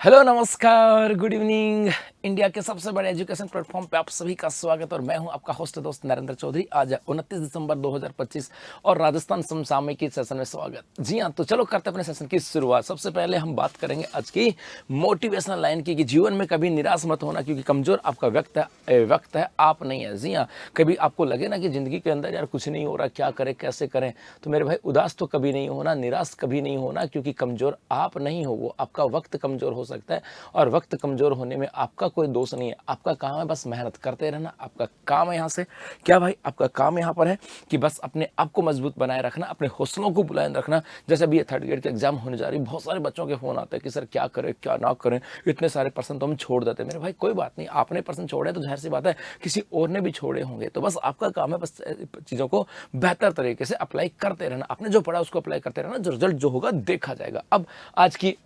Hello, नमस्कार, good evening. India के सबसे बड़े एजुकेशन प्लेटफॉर्म पे आप सभी का स्वागत और मैं हूं आपका होस्ट दोस्त नरेंद्र चौधरी। आज 29 दिसंबर 2025 और राजस्थान समसामयिकी सेशन में स्वागत। जी हां, तो चलो करते हैं अपने सेशन की शुरुआत। सबसे पहले हम बात करेंगे आज की मोटिवेशनल लाइन की कि जीवन में कभी निराश मत होना, क्योंकि कमजोर आपका वक्त है, आप नहीं है। जी हाँ, कभी आपको लगे ना कि जिंदगी के अंदर यार कुछ नहीं हो रहा, क्या करें कैसे करें, तो मेरे भाई उदास तो कभी नहीं होना, निराश कभी नहीं होना, क्योंकि कमजोर आप नहीं हो, वो आपका वक्त कमजोर हो सकता है। और वक्त कमजोर होने में आपका कोई दोष नहीं है। आपका काम है बस मेहनत करते रहना। आपका काम है यहाँ से क्या भाई, आपका काम यहाँ पर है कि बस अपने आप को मजबूत बनाए रखना, अपने हौसलों को बुलंद रखना। जैसे अभी ये थर्ड ग्रेड के एग्जाम होने जा रही, बहुत सारे बच्चों के फोन आते हैं कि सर क्या करें क्या ना करें, इतने सारे पर्सन तो हम छोड़ देते हैं। मेरे भाई कोई बात नहीं, आपने पर्सन छोड़े तो जाहिर सी बात है किसी और ने भी छोड़े होंगे। तो बस आपका काम है बस चीज़ों को बेहतर तरीके से अप्लाई करते रहना। आपने जो पढ़ा उसको अप्लाई करते रहना, जो रिजल्ट जो होगा देखा जाएगा। अब आज की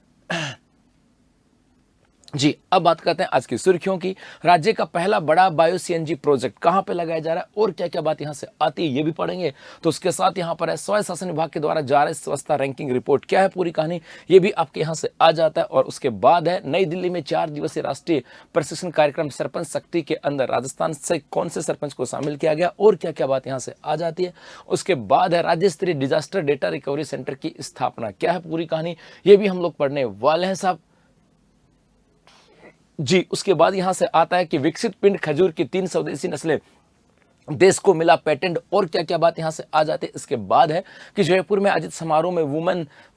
जी, अब बात करते हैं आज की सुर्खियों की। राज्य का पहला बड़ा बायो सीएनजी प्रोजेक्ट कहां पे लगाया जा रहा है और क्या क्या बात यहां से आती है ये भी पढ़ेंगे। तो उसके साथ यहां पर है स्वायत्त शासन विभाग के द्वारा जा रहे स्वच्छता रैंकिंग रिपोर्ट, क्या है पूरी कहानी ये भी आपके यहां से आ जाता है। और उसके बाद है नई दिल्ली में 4 दिवसीय राष्ट्रीय प्रशिक्षण कार्यक्रम सरपंच शक्ति के अंदर राजस्थान से कौन से सरपंच को शामिल किया गया और क्या क्या बात यहां से आ जाती है। उसके बाद है राज्य स्तरीय डिजास्टर डेटा रिकवरी सेंटर की स्थापना, क्या है पूरी कहानी ये भी हम लोग पढ़ने वाले हैं साहब। जी, उसके बाद यहां से आता है कि विकसित पिंड खजूर की 3 स्वदेशी नस्लें देश को मिला पेटेंट और क्या क्या बात यहां से आ जाते हैं। इसके बाद है कि जयपुर में आयोजित समारोह में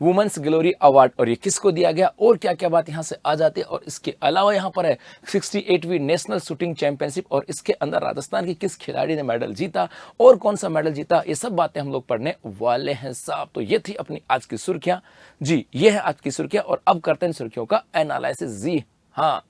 वुमेन्स ग्लोरी अवार्ड और ये किसको दिया गया और क्या क्या बात यहां से आ जाती है। और इसके अलावा यहां पर है 68वीं नेशनल शूटिंग चैंपियनशिप और इसके अंदर राजस्थान के किस खिलाड़ी ने मेडल जीता और कौन सा मेडल जीता, ये सब बातें हम लोग पढ़ने वाले हैं साहब। तो ये थी अपनी आज की सुर्खियां। जी, ये है आज की सुर्खियां और अब करते हैं सुर्खियों का एनालिसिस। जी हाँ,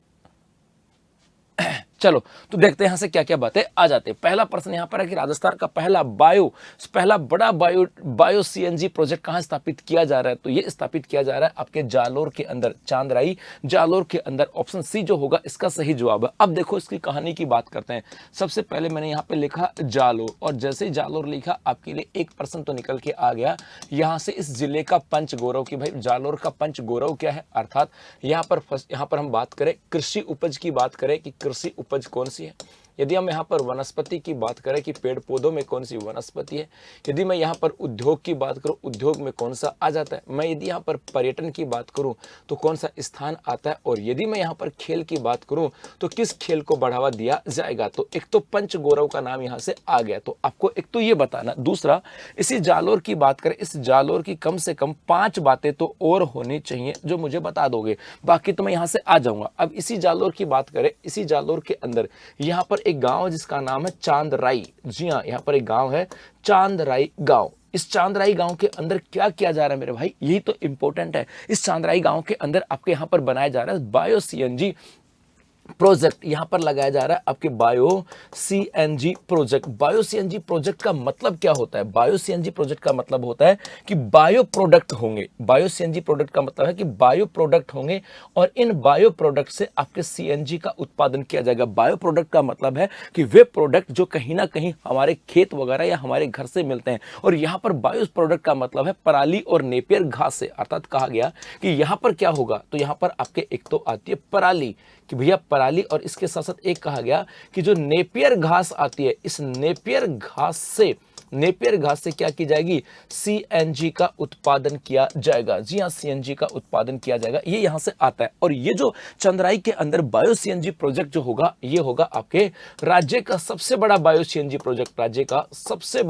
चलो तो देखते हैं यहां से क्या क्या बातें आ जाते हैं। पहला प्रश्न यहां पर है कि राजस्थान का पहला बड़ा बायो सीएनजी प्रोजेक्ट कहां स्थापित किया जा रहा है। तो ये स्थापित किया जा रहा है आपके जालोर के अंदर, चांदराई जालोर के अंदर। ऑप्शन सी जो होगा इसका सही जवाब है। अब देखो इसकी कहानी की बात करते हैं। सबसे पहले मैंने यहाँ पे लिखा जालोर और जैसे ही जालोर लिखा आपके लिए एक प्रश्न तो निकल के आ गया यहां से इस जिले का पंच गौरव की। भाई जालोर का पंच गौरव क्या है, अर्थात यहाँ पर हम बात करें कृषि उपज की बात करें कि कृषि उपज कौन सी है। यदि हम यहाँ पर वनस्पति की बात करें कि पेड़ पौधों में कौन सी वनस्पति है। यदि मैं यहाँ पर उद्योग की बात करूँ, उद्योग में कौन सा आ जाता है। मैं यदि यहाँ पर पर्यटन की बात करूँ तो कौन सा स्थान आता है। और यदि मैं यहाँ पर खेल की बात करूँ तो किस खेल को बढ़ावा दिया जाएगा। तो एक तो पंच गौरव का नाम यहाँ से आ गया, तो आपको एक तो ये बताना। दूसरा, इसी जालोर की बात करें, इस जालोर की कम से कम 5 बातें तो और होनी चाहिए जो मुझे बता दोगे, बाकी तो मैं यहाँ से आ जाऊंगा। अब इसी जालोर की बात करें, इसी जालोर के अंदर यहाँ पर एक गांव है जिसका नाम है चांदराई। जी हाँ, यहाँ पर एक गांव है चांदराई गांव। इस चांदराई गांव के अंदर क्या किया जा रहा है मेरे भाई, यही तो इंपॉर्टेंट है। इस चांदराई गांव के अंदर आपके यहाँ पर बनाया जा रहा है बायो सीएनजी प्रोजेक्ट। यहां पर लगाया जा रहा है आपके bio CNG project. Bio CNG project का मतलब क्या होता है? बायो सीएनजी प्रोजेक्ट का मतलब होता है कि बायो प्रोडक्ट होंगे। बायो सीएनजी प्रोडक्ट का मतलब है कि बायो प्रोडक्ट होंगे और इन बायो प्रोडक्ट से आपके सीएनजी का उत्पादन किया जाएगा। बायो प्रोडक्ट का मतलब है कि वे प्रोडक्ट जो कहीं ना कहीं हमारे खेत वगैरह या हमारे घर से मिलते हैं। और यहां पर बायो प्रोडक्ट का मतलब है पराली और नेपियर घास से, अर्थात कहा गया कि यहां पर क्या होगा, तो यहां पर आपके एक तो आती है पराली कि भैया पराली, और इसके साथ साथ एक कहा गया कि जो नेपियर घास आती है, इस नेपियर घास से क्या की जाएगी, सीएनजी का उत्पादन किया जाएगा। जी हां, सीएनजी का उत्पादन किया जाएगा, ये यहां से आता है। और ये जो चंद्राई के अंदर बायो सीएनजी प्रोजेक्ट जो होगा, ये होगा आपके राज्य का सबसे बड़ा बायो सीएनजी प्रोजेक्ट, राज्य का सबसे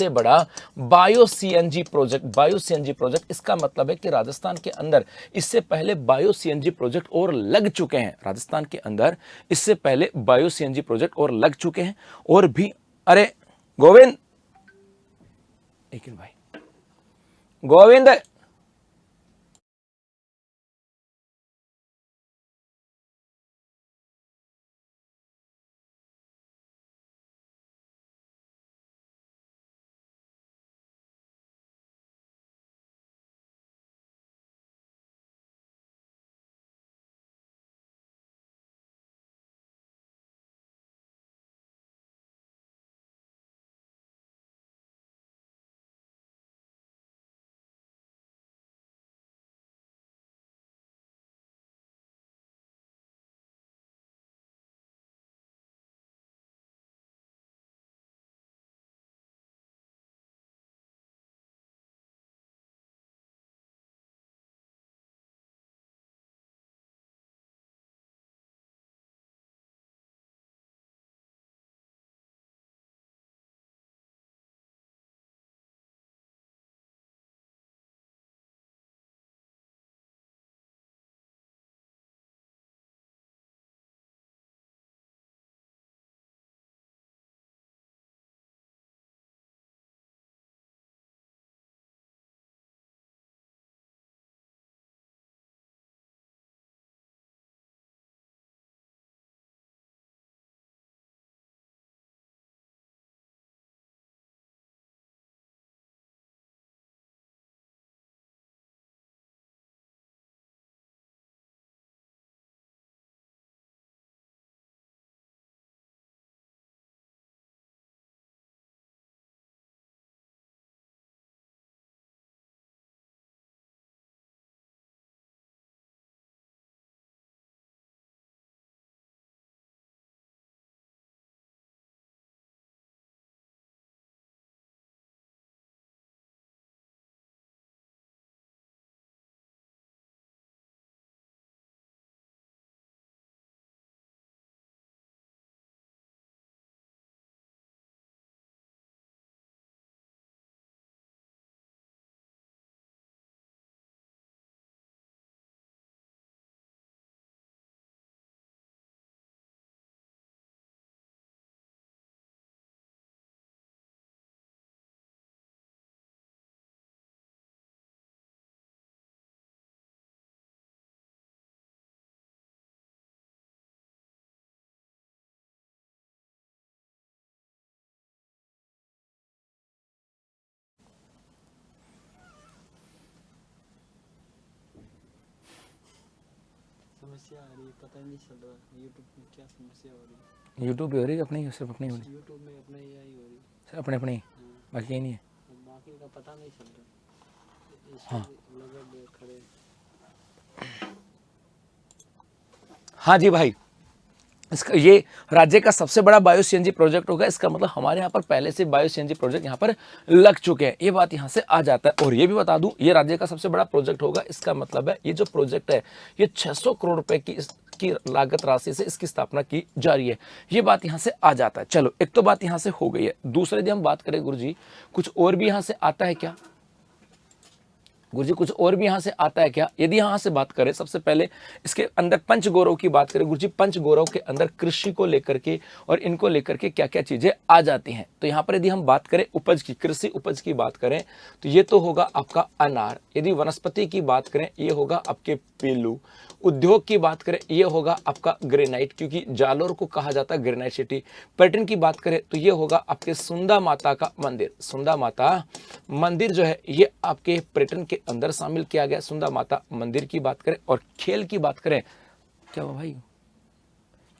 बड़ा bio CNG project. Bio CNG project इसका मतलब है कि राजस्थान के अंदर इससे पहले बायो सीएनजी प्रोजेक्ट और लग चुके हैं। राजस्थान के अंदर इससे पहले बायो सीएनजी प्रोजेक्ट और लग चुके हैं और भी। अरे गोविंद, एक मिनट भाई, गोविंद। समस्या आ रही है, पता ही नहीं चल रहा यूट्यूब में क्या समस्या हो रही है। यूट्यूब पे हो रही है अपनी, सिर्फ अपनी हो रही यूट्यूब में अपने यही हो रही है। सिर्फ अपने अपनी, हाँ, बाकी यही नहीं है। बाकी का पता नहीं चल रहा। हाँ लगे खड़े। हाँ जी भाई, इसका ये राज्य का सबसे बड़ा बायो सीएनजी प्रोजेक्ट होगा। इसका मतलब हमारे यहाँ पर पहले से बायो सीएनजी प्रोजेक्ट यहाँ पर लग चुके हैं, ये बात यहाँ से आ जाता है। और ये भी बता दूं, ये राज्य का सबसे बड़ा प्रोजेक्ट होगा। इसका मतलब है ये जो प्रोजेक्ट है ये 600 करोड़ रुपए की लागत राशि से इसकी स्थापना की जा रही है, ये बात यहाँ से आ जाता है। चलो, एक तो बात यहाँ से हो गई है। दूसरे दिन हम बात करें गुरुजी, कुछ और भी यहाँ से आता है क्या? गुरुजी कुछ और भी यहाँ से आता है क्या? यदि यहाँ से बात करें, सबसे पहले इसके अंदर पंचगौरव की बात करें गुरुजी, पंचगौरव के अंदर कृषि को लेकर के और इनको लेकर के क्या क्या चीजें आ जाती हैं। तो यहाँ पर यदि हम बात करें उपज की, कृषि उपज की बात करें तो ये तो होगा आपका अनार। यदि वनस्पति की बात करें ये होगा आपके पेलू। उद्योग की बात करें ये होगा आपका ग्रेनाइट, क्योंकि जालोर को कहा जाता है ग्रेनाइट सिटी। पर्यटन की बात करें तो ये होगा आपके सुंदा माता का मंदिर। सुंदा माता मंदिर जो है ये आपके पर्यटन के अंदर शामिल किया गया, सुंदा माता मंदिर की बात करें। और खेल की बात करें, क्या हुआ भाई,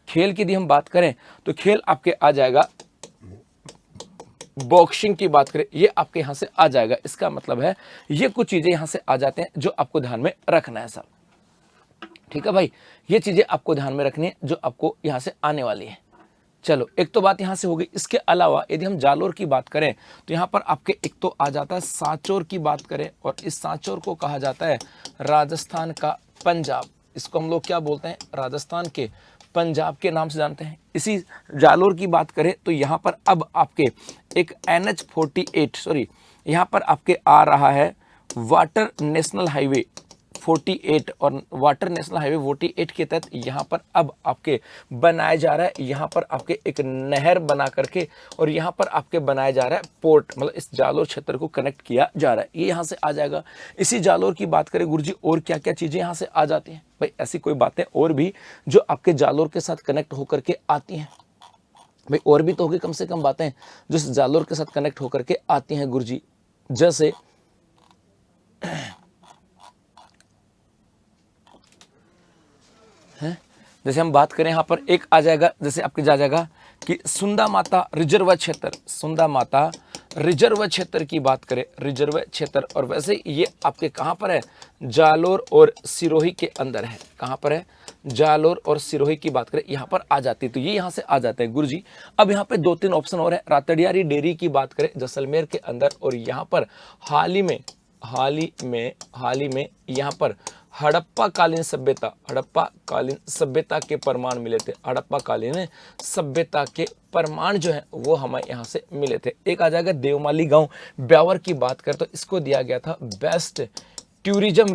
खेल की यदि हम बात करें तो खेल आपके आ जाएगा, बॉक्सिंग की बात करें ये आपके यहां से आ जाएगा। इसका मतलब है ये कुछ चीजें यहां से आ जाते हैं जो आपको ध्यान में रखना है साहब। ठीक है भाई, ये चीजें आपको ध्यान में रखनी है जो आपको यहां से आने वाली है। चलो, एक तो बात यहां से हो गई। इसके अलावा यदि हम जालोर की बात करें तो यहां पर आपके एक तो आ जाता है सांचौर की बात करें, और इस सांचौर को कहा जाता है राजस्थान का पंजाब। इसको हम लोग क्या बोलते हैं, राजस्थान के पंजाब के नाम से जानते हैं। इसी जालोर की बात करें तो यहाँ पर अब आपके एक NH48 सॉरी यहाँ पर आपके आ रहा है वाटर नेशनल हाईवे 48, और वाटर नेशनल हाईवे 48 के तहत यहाँ पर अब आपके बनाया जा रहा है, यहाँ पर आपके एक नहर बना करके, और यहाँ पर आपके बनाया जा रहा है पोर्ट, मतलब इस जालोर क्षेत्र को कनेक्ट किया जा रहा है। ये यहाँ से आ जाएगा। इसी जालोर की बात करें गुरुजी, और क्या क्या चीज़ें यहाँ से आ जाती हैं भाई? ऐसी कोई बातें और भी जो आपके जालोर के साथ कनेक्ट होकर के आती हैं भाई? और भी तो होगी कम से कम बातें जो इस जालोर के साथ कनेक्ट होकर के आती हैं गुरुजी। जैसे जैसे हम बात करें यहाँ पर एक आ जाएगा, जैसे आपके जा जाएगा कि सुंदा माता रिजर्व क्षेत्र। सुंदा माता रिजर्व क्षेत्र की बात करें, रिजर्व क्षेत्र, और वैसे ये आपके कहाँ पर है, जालोर और सिरोही के अंदर है। कहाँ पर है, जालोर और सिरोही की बात करें यहाँ पर आ जाती है। तो ये यहाँ से आ जाते हैं गुरुजी। अब यहाँ पे 2-3 ऑप्शन और है। रातड़ियारी डेयरी की बात करें जैसलमेर के अंदर, और यहाँ पर हाल ही में यहाँ पर हड़प्पा कालीन सभ्यता के प्रमाण मिले थे। हड़प्पा कालीन सभ्यता के प्रमाण जो है वो हमें यहाँ से मिले थे। एक आ जाएगा देवमाली गांव ब्यावर की बात करें तो इसको दिया गया था बेस्ट टूरिज्म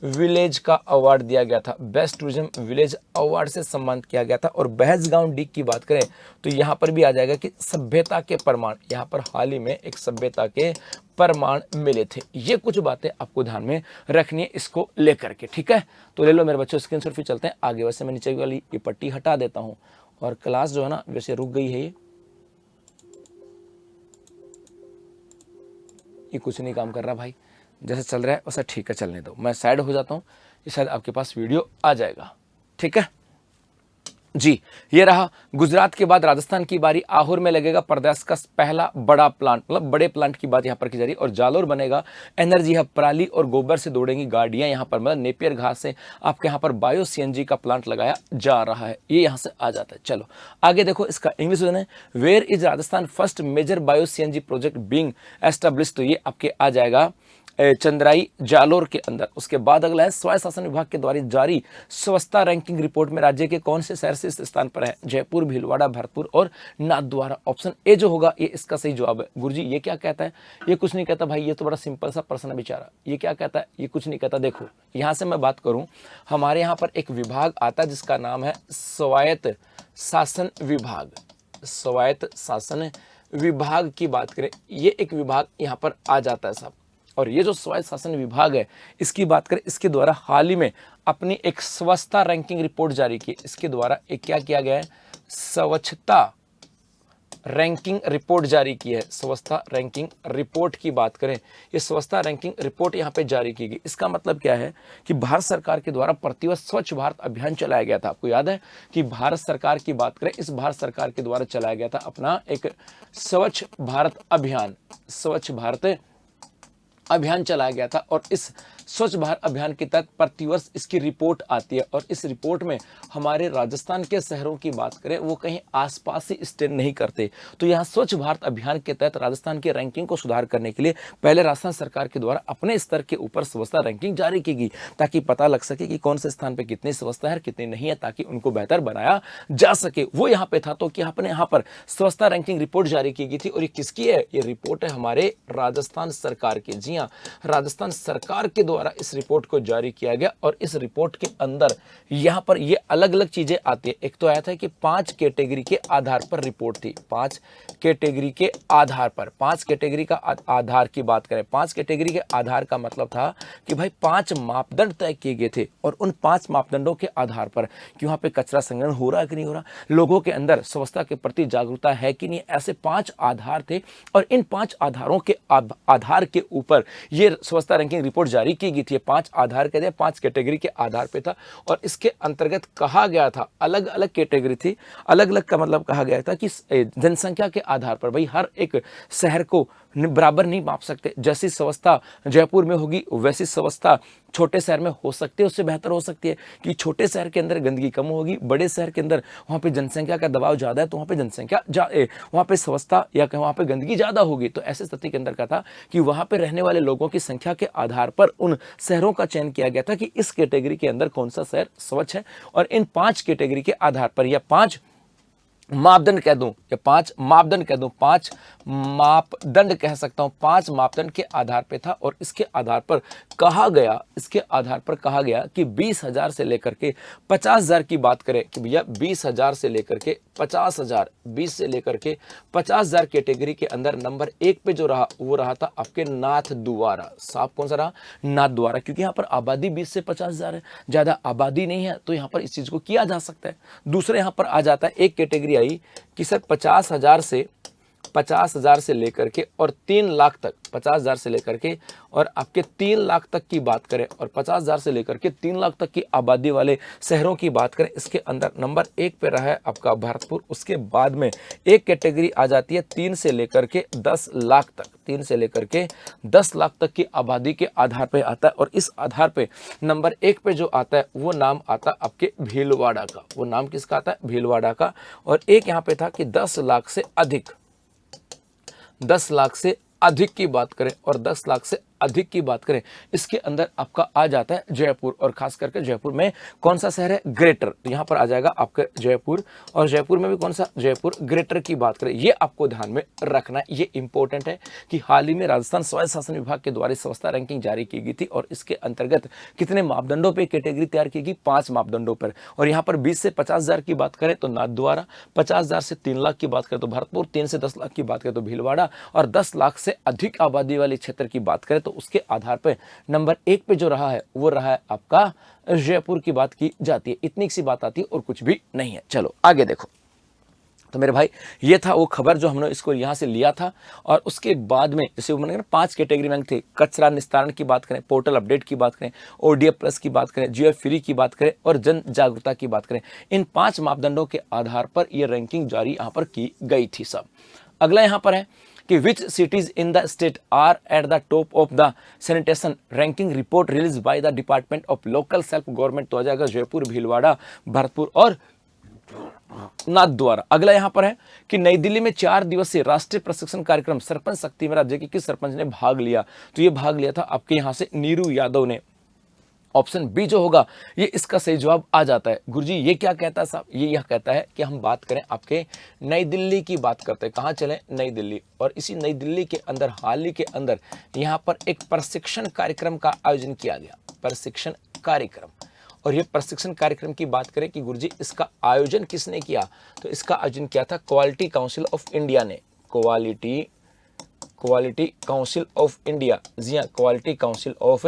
विलेज का अवार्ड दिया गया था। बेस्ट टूरिज्म विलेज अवार्ड से सम्मानित किया गया था। और बहसगांव डी की बात करें तो यहाँ पर भी आ जाएगा कि सभ्यता के प्रमाण, यहाँ पर हाल ही में एक सभ्यता के प्रमाण मिले थे। ये कुछ बातें आपको ध्यान में रखनी है इसको लेकर के, ठीक है? तो ले लो मेरे बच्चों स्क्रीनशॉट, फिर चलते हैं आगे। वैसे मैं नीचे वाली ये पट्टी हटा देता हूँ, और क्लास जो है ना वैसे रुक गई है, ये कुछ नहीं काम कर रहा भाई, जैसे चल रहा है वैसा ठीक है, चलने दो। मैं साइड हो जाता हूँ, ये शायद आपके पास वीडियो आ जाएगा, ठीक है जी। ये रहा गुजरात के बाद राजस्थान की बारी। आहोर में लगेगा प्रदेश का पहला बड़ा प्लांट, मतलब बड़े प्लांट की बात यहाँ पर की जा रही है। और जालोर बनेगा एनर्जी हब, पराली और गोबर से दौड़ेंगी गाड़ियां यहाँ पर, मतलब नेपियर घास से आपके यहाँ पर बायो सीएनजी का प्लांट लगाया जा रहा है। ये यहाँ से आ जाता है। चलो आगे देखो, इसका इंग्लिश वर्जन है where is Rajasthan first major bio CNG project being establish. तो ये आपके आ जाएगा चंद्राई जालोर के अंदर। उसके बाद अगला है स्वायत्त शासन विभाग के द्वारा जारी स्वच्छता रैंकिंग रिपोर्ट में राज्य के कौन से शहर से इस स्थान पर है? जयपुर, भीलवाड़ा, भरतपुर और नाथद्वारा। ऑप्शन ए जो होगा ये इसका सही जवाब है। गुरुजी ये क्या कहता है? ये कुछ नहीं कहता भाई, ये तो बड़ा सिंपल सा प्रश्न है बेचारा। ये क्या कहता है? ये कुछ नहीं कहता। देखो यहाँ से मैं बात करूँ, हमारे यहाँ पर एक विभाग आता है जिसका नाम है स्वायत्त शासन विभाग। स्वायत्त शासन विभाग की बात करें, ये एक विभाग यहाँ पर आ जाता है साहब। और ये जो स्वायत्त शासन विभाग है इसकी बात करें, इसके द्वारा हाल ही में अपनी एक स्वच्छता रैंकिंग रिपोर्ट जारी की। इसके द्वारा एक क्या किया गया है? स्वच्छता रैंकिंग रिपोर्ट जारी की है, स्वच्छता रैंकिंग रिपोर्ट की बात करें, ये स्वच्छता रैंकिंग रिपोर्ट यहाँ पे जारी की गई। इसका मतलब क्या है कि भारत सरकार के द्वारा प्रतिवर्ष स्वच्छ भारत अभियान चलाया गया था। आपको याद है कि भारत सरकार की बात करें, इस भारत सरकार के द्वारा चलाया गया था अपना एक स्वच्छ भारत अभियान, स्वच्छ भारत अभियान चलाया गया था। और इस स्वच्छ भारत अभियान के तहत प्रतिवर्ष इसकी रिपोर्ट आती है, और इस रिपोर्ट में हमारे राजस्थान के शहरों की बात करें वो कहीं आसपास ही स्टैंड नहीं करते। तो यहाँ स्वच्छ भारत अभियान के तहत राजस्थान की रैंकिंग को सुधार करने के लिए पहले राजस्थान सरकार के द्वारा अपने स्तर के ऊपर स्वच्छता रैंकिंग जारी की गई, ताकि पता लग सके कि कौन से स्थान पर कितनी स्वच्छता है, कितनी नहीं है, ताकि उनको बेहतर बनाया जा सके। वो यहाँ पे था, तो कि आपने यहाँ पर स्वच्छता रैंकिंग रिपोर्ट जारी की गई थी। और ये किसकी है? ये रिपोर्ट है हमारे राजस्थान सरकार की। जी हाँ, राजस्थान सरकार के द्वारा इस रिपोर्ट को जारी किया गया। और इस रिपोर्ट के अंदर यहाँ पर ये अलग अलग चीजें आती है। एक तो आया था कि 5 कैटेगरी के आधार पर रिपोर्ट थी, 5 कैटेगरी के आधार पर, 5 कैटेगरी का आधार की बात करें, 5 कैटेगरी के आधार का मतलब था कि भाई 5 मापदंड तय किए गए थे, और उन 5 मापदंडों के आधार पर कि वहां पे कचरा संग्रहण हो रहा है कि नहीं हो रहा, लोगों के अंदर स्वच्छता के प्रति जागरूकता है कि नहीं, ऐसे 5 आधार थे। और इन 5 आधारों के आधार के ऊपर ये स्वच्छता रैंकिंग रिपोर्ट जारी की गई थी। 5 आधार के थे, 5 कैटेगरी के आधार पे था। और इसके अंतर्गत कहा गया था, अलग अलग कैटेगरी थी, अलग अलग का मतलब कहा गया था कि जनसंख्या के आधार पर भाई हर एक शहर को बराबर नहीं माप सकते। जैसी व्यवस्था जयपुर में होगी वैसी व्यवस्था छोटे शहर में हो सकती है, उससे बेहतर हो सकती है कि छोटे शहर के अंदर गंदगी कम होगी, बड़े शहर के अंदर वहाँ पे जनसंख्या का दबाव ज़्यादा है तो वहाँ पे वहाँ पे व्यवस्था या वहाँ पे गंदगी ज़्यादा होगी। तो ऐसे स्थिति के अंदर का था कि वहाँ पे रहने वाले लोगों की संख्या के आधार पर उन शहरों का चयन किया गया था कि इस कैटेगरी के अंदर कौन सा शहर स्वच्छ है। और इन 5 कैटेगरी के आधार पर या 5 मापदंड कह दूं या 5 मापदंड कह दूं, 5 मापदंड कह सकता हूं, 5 मापदंड के आधार पे था। और इसके आधार पर कहा गया, इसके आधार पर कहा गया कि 20,000 से लेकर के 50,000 की बात करें कि भैया 20,000 से लेकर के 50,000, 20 से लेकर के 50,000 कैटेगरी के अंदर नंबर 1 पे जो रहा वो रहा था आपके नाथ द्वारा। साफ कौन सा रहा? नाथ द्वारा, क्योंकि यहाँ पर आबादी 20 से 50,000 है, ज्यादा आबादी नहीं है, तो यहाँ पर इस चीज को किया जा सकता है। दूसरे यहाँ पर आ जाता है एक कैटेगरी आई कि सर 50,000 से लेकर के और 3 लाख तक, 50,000 से लेकर के और आपके 3 लाख तक की बात करें, और 50,000 से लेकर के 3 लाख तक की आबादी वाले शहरों की बात करें, इसके अंदर नंबर 1 पे रहा है आपका भरतपुर। उसके बाद में एक कैटेगरी आ जाती है 3 से लेकर के 10 लाख तक, 3 से लेकर के 10 लाख तक की आबादी के आधार पे आता है। और इस आधार पे नंबर 1 पे जो आता है वो नाम आता है आपके भीलवाड़ा का। वो नाम किसका आता है? भीलवाड़ा का। और एक यहाँ पे था कि 10 लाख से अधिक, 10 लाख से अधिक की बात करें और 10 लाख से अधिक की बात करें, इसके अंदर आपका आ जाता है जयपुर। और खास करके जयपुर में कौन सा शहर है? ग्रेटर। तो यहाँ पर आ जाएगा आपका जयपुर, और जयपुर में भी कौन सा? जयपुर ग्रेटर की बात करें। ये आपको ध्यान में रखना है, ये इंपॉर्टेंट है कि हाल ही में राजस्थान स्वायत्त शासन विभाग के द्वारा स्वच्छता रैंकिंग जारी की गई थी। और इसके अंतर्गत कितने मापदंडों पर कैटेगरी तैयार की गई? 5 मापदंडों पर। और यहाँ पर 20 से 50,000 की बात करें तो नाथ द्वारा, 50,000 से 3 लाख की बात करें तो भरतपुर, 3 से 10 लाख की बात करें तो भीलवाड़ा, और 10 लाख से अधिक आबादी वाले क्षेत्र की बात करें तो उसके आधार पर नंबर 1 पे जो रहा है वो रहा है आपका जयपुर की बात की जाती है। इतनी सी बात आती है और कुछ भी नहीं है। चलो आगे देखो। तो मेरे भाई ये था वो खबर जो हमने इसको यहाँ से लिया था। और उसके बाद में जैसे मैंने 5 कैटेगरी में थे, कचरा निस्तारण की बात करें, पोर्टल अपडेट की बात करें, ओडीएफ प्लस की बात करें, जीएफ फ्री की बात करें और जन जागरूकता की बात करें, इन 5 मापदंडों के आधार पर यह रैंकिंग जारी यहाँ पर की गई थी सब। अगला यहाँ पर है कि which cities in the state are at the top of the sanitation ranking report release by the department of local self government. तो आ जाएगा जयपुर, भीलवाड़ा, भरतपुर और नाथ द्वारा। अगला यहां पर है कि नई दिल्ली में 4 दिवसीय राष्ट्रीय प्रशिक्षण कार्यक्रम सरपंच शक्ति में राज्य के किस सरपंच ने भाग लिया? तो ये भाग लिया था आपके यहां से नीरू यादव ने। ऑप्शन बी जो होगा ये इसका सही जवाब आ जाता है। गुरुजी ये क्या कहता है साहब? ये यह कहता है कि हम बात करें आपके नई दिल्ली की बात करते हैं। कहाँ चले? नई दिल्ली। और इसी नई दिल्ली के अंदर हाल ही के अंदर यहाँ पर एक प्रशिक्षण कार्यक्रम का आयोजन किया गया, प्रशिक्षण कार्यक्रम। और ये प्रशिक्षण कार्यक्रम की बात करें कि गुरुजी इसका आयोजन किसने किया? तो इसका आयोजन किया था क्वालिटी काउंसिल ऑफ इंडिया ने। क्वालिटी काउंसिल ऑफ इंडिया, जी हाँ, क्वालिटी काउंसिल ऑफ